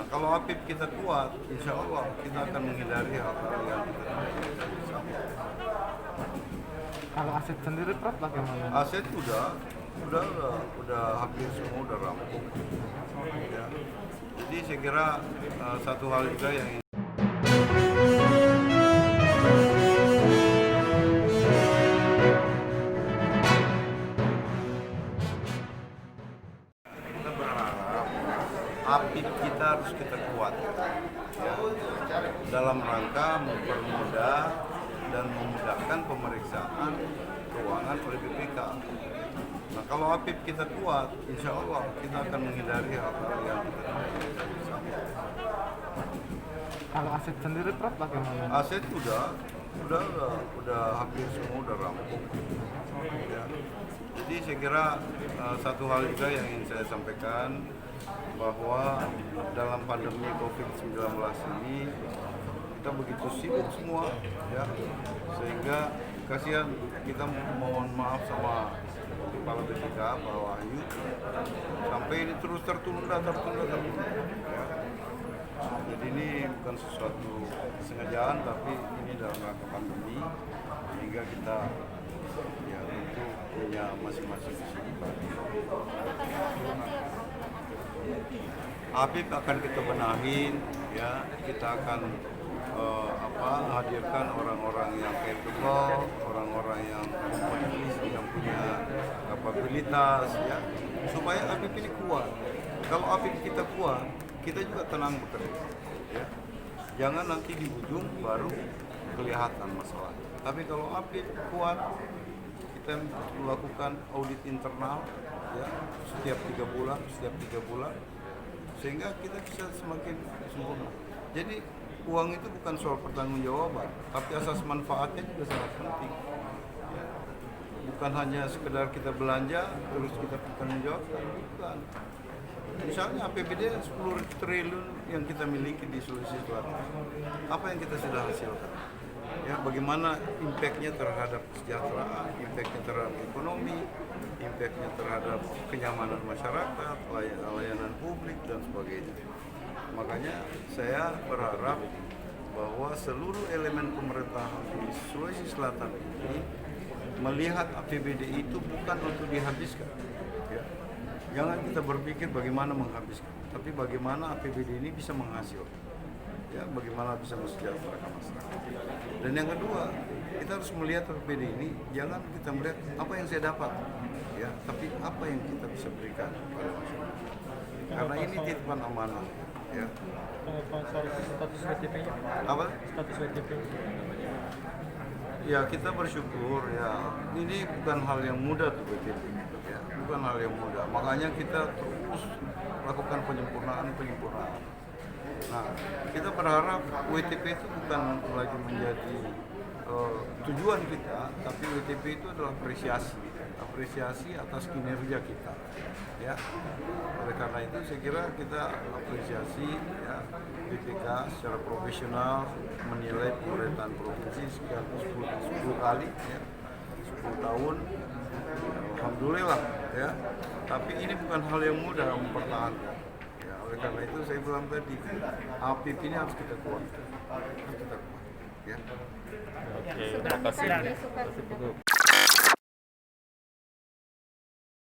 kalau APIP kita kuat, insya Allah kita akan menghindari hal-hal yang kita Kalau aset sendiri Prof bagaimana? aset udah hampir semua udah rampung. Ya. Jadi saya kira satu hal juga yang kita berharap APIP kita harus kita kuatkan ya, dalam rangka mempermudah dan memudahkan pemeriksaan keuangan oleh BPK. Nah, kalau APIP kita kuat, insya Allah kita akan menghindari hal-hal yang kita Kalau aset sendiri Prof bagaimana? aset udah hampir semua udah rampung. Ya. Jadi saya kira satu hal juga yang ingin saya sampaikan bahwa dalam pandemi COVID-19 ini kita begitu sibuk semua, ya, sehingga kasihan kita mohon maaf sama kepala BPK Pak Wahyu sampai ini terus tertunda. Ya. Jadi ini bukan sesuatu kesengajaan, tapi ini dalam rangka pandemi sehingga kita ya tentu punya masing-masing kesibukan. APIP akan kita benahin, ya, kita akan hadirkan orang-orang yang capable, orang-orang yang kompetensi, yang punya kapabilitas, ya, supaya APIP ini kuat. Kalau APIP kita kuat, kita juga tenang bekerja, ya. Jangan nanti di ujung baru kelihatan masalah. Tapi kalau APIP kuat, kita melakukan audit internal, ya, setiap 3 bulan, sehingga kita bisa semakin sempurna. Jadi uang itu bukan soal pertanggungjawaban, tapi asas manfaatnya juga sangat penting. Ya. Bukan hanya sekedar kita belanja terus kita pertanggungjawabkan, bukan. Misalnya APBD 10 triliun yang kita miliki di Sulawesi Selatan, apa yang kita sudah hasilkan? Ya, bagaimana impact-nya terhadap kesejahteraan, impact-nya terhadap ekonomi, impact-nya terhadap kenyamanan masyarakat, layanan publik, dan sebagainya. Makanya saya berharap bahwa seluruh elemen pemerintahan di Sulawesi Selatan ini melihat APBD itu bukan untuk dihabiskan. Ya. Jangan kita berpikir bagaimana menghabiskan, tapi bagaimana APBD ini bisa menghasilkan. Ya, bagaimana bisa mensejahterakan masyarakat. Dan yang kedua, kita harus melihat APBD ini, jangan kita melihat apa yang saya dapat, ya, tapi apa yang kita bisa berikan kepada masyarakat. Karena ini titipan amanah, ya. Status WTP-nya? Apa? Status WTP. Ya, kita bersyukur, ya. Ini bukan hal yang mudah tuh WTP, ya. Bukan hal yang mudah. Makanya kita terus lakukan penyempurnaan. Nah, kita berharap WTP itu bukan lagi menjadi tujuan kita, tapi WTP itu adalah apresiasi atas kinerja kita, ya. Oleh karena itu saya kira kita apresiasi, ya, BPK secara profesional menilai pemerintahan provinsi sekitar 10 kali, ya, 10 tahun. Alhamdulillah, ya. Tapi ini bukan hal yang mudah mempertahankan. Oleh karena itu saya bilang tadi, APIP ini harus kita kuatkan, ya. Oke, terima kasih.